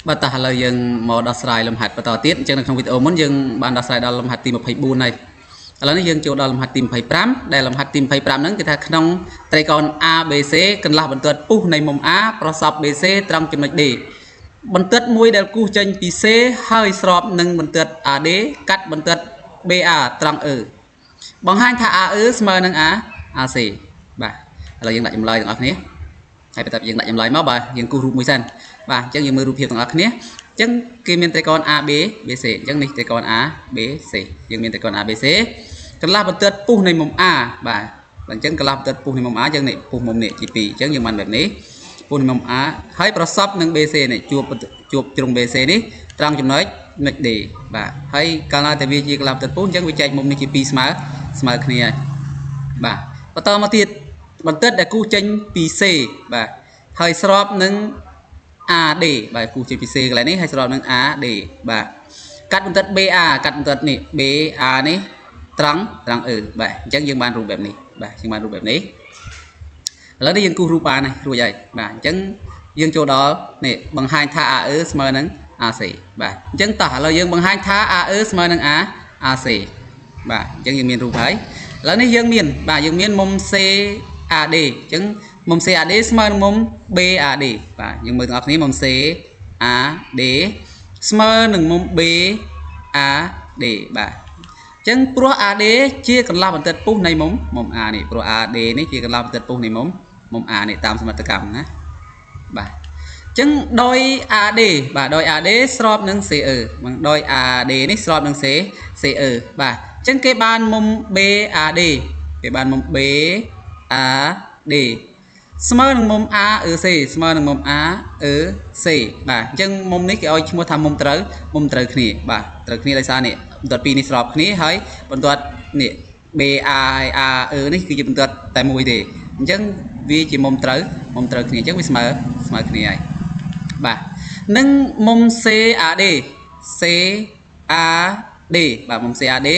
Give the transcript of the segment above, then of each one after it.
បាទតោះឥឡូវយើងមកដោះស្រាយលំហាត់បន្តទៀតអញ្ចឹងនៅក្នុងវីដេអូមុនយើងបានដោះស្រាយដល់លំហាត់ទី24ហើយឥឡូវនេះយើងចូលដល់លំហាត់ទី25ដែលលំហាត់ទី25ហ្នឹងគឺថាក្នុងត្រីកោណ ABC កន្លះបន្ទាត់ពុះនៃមុំ A ប្រសព BC ត្រង់ចំណុច D បន្ទាត់មួយដែលគូសចេញពី C ហើយស្របនឹងបន្ទាត់ AD កាត់បន្ទាត់ BA ត្រង់ E បង្ហាញថា AE ស្មើនឹង AC បាទឥឡូវយើងដាក់ចម្លើយទាំងអស់គ្នាហើយបន្ទាប់យើងដាក់ចម្លើយមកបាទយើងគូសរូបមួយសិនបាទអញ្ចឹងយើងមើលរូបភាពទាំងអស់គ្នាអញ្ចឹងគេមានត្រីកោណ AB BC អញ្ចឹងនេះត្រីកោណ ABC យើងមានត្រីកោណ ABC កន្លះបន្ទាត់ពុះនៃមុំ A បាទអញ្ចឹងកន្លះបន្ទាត់ពុះនៃមុំ A អញ្ចឹងនេះពុះមុំនេះជា2អញ្ចឹងយើងបានបែបនេះពុះនៃមុំ A ហើយប្រសពនឹង BC នេះជួបជ្រុង BC នេះត្រង់ចំណុច D បាទហើយកាលណាតែវាជាកន្លះបន្ទាត់ពុះអញ្ចឹងវាចែកមុំនេះជា2ស្មើគ្នាហើយបាទបន្តមកទៀតបន្ទាត់ដែលគូសចេញពី C បាទហើយស្របនឹង AD បាទគូសចេញពី C កន្លែងនេះហើយស្របនឹង AD បាទកាត់បន្ទាត់ BA កាត់បន្ទាត់នេះ BA នេះត្រង់បាទអញ្ចឹងយើងបានរូបបែបនេះបាទយើងបានរូបបែបនេះឥឡូវនេះយើងគូសរូប A នេះរួចហើយបាទអញ្ចឹងយើងចូលដល់នេះបង្ហាញថា AE ស្មើនឹង AC បាទអញ្ចឹងតោះឥឡូវយើងបង្ហាញថា AE ស្មើនឹង AC បាទអញ្ចឹងយើងមានរូបហើយឥឡូវនេះយើងមានមុំ CAD អញ្ចឹងមុំ CAD ស្មើនឹងមុំ BAD បាទយើងមើលទាំងអស់គ្នាមុំ CAD ស្មើនឹងមុំ BAD បាទអញ្ចឹងព្រោះ AD ជាកន្លះបន្ទាត់ពុះនៃមុំ A នេះព្រោះ AD នេះជាកន្លះបន្ទាត់ពុះនៃមុំ A នេះតាមសមត្ថកម្មណាបាទអញ្ចឹងដោយ AD បាទដោយ AD ស្របនឹង CE ដោយ AD នេះស្របនឹង CE បាទអញ្ចឹងគេបានមុំ BAD គេបានមុំ BAD ស្មើនឹងមុំ AEC ស្មើនឹងមុំ AEC បាទអញ្ចឹងមុំនេះគេឲ្យឈ្មោះថាមុំត្រូវគ្នាបាទត្រូវគ្នាដោយសារនេះបន្ទាត់ពីរនេះស្របគ្នាហើយបន្ទាត់នេះ BA ហើយ AE នេះគឺជាបន្ទាត់តែមួយទេអញ្ចឹងវាជាមុំត្រូវគ្នាអញ្ចឹងវាស្មើគ្នាហើយបាទនឹងមុំ CAD បាទមុំ CAD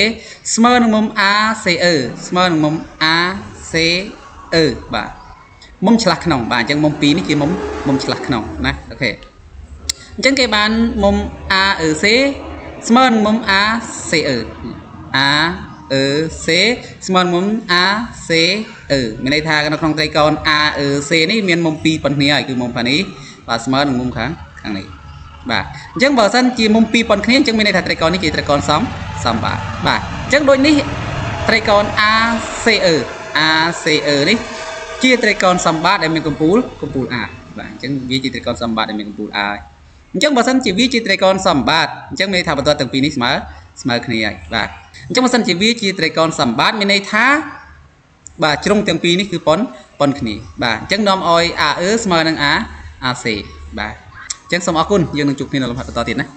ស្មើនឹងមុំ ACE ស្មើនឹងមុំ ACE បាទមុំឆ្លាស់ក្នុងបាទអញ្ចឹងមុំ2នេះជាមុំឆ្លាស់ក្នុងណាអូខេអញ្ចឹងគេបានមុំ AEC ស្មើនឹងមុំ ACE ស្មើនឹងមុំ ACE មានន័យថានៅក្នុងត្រីកោណ AEC នេះមានមុំ2ប៉ុណ្ណេះហើយគឺមុំខាងនេះបាទស្មើនឹងមុំខាងនេះបាទអញ្ចឹងបើសិនជាមុំ2ប៉ុណ្ណេះគ្នាអញ្ចឹងមានន័យថាត្រីកោណនេះជាត្រីកោណសមបាទបាទអញ្ចឹងដូចនេះត្រីកោណ ACE នេះជាត្រីកោណសម្បត្តិដែលមានកំពូល A បាទអញ្ចឹងវាជាត្រីកោណសម្បត្តិដែលមានកំពូល A អញ្ចឹងបើសិនជាវាជាត្រីកោណសម្បត្តិអញ្ចឹងមានន័យថាបន្ទាត់ទាំងពីរនេះស្មើគ្នាហើយបាទអញ្ចឹងបើសិនជាវាជាត្រីកោណសម្បត្តិមានន័យថាបាទជ្រុងទាំងពីរនេះគឺប៉ុនគ្នាបាទអញ្ចឹងនាំឲ្យ AE ស្មើនឹង AC បាទអញ្ចឹងសូមអរគុណយើងនឹងជួបគ្នានៅលំហាត់បន្តទៀតណា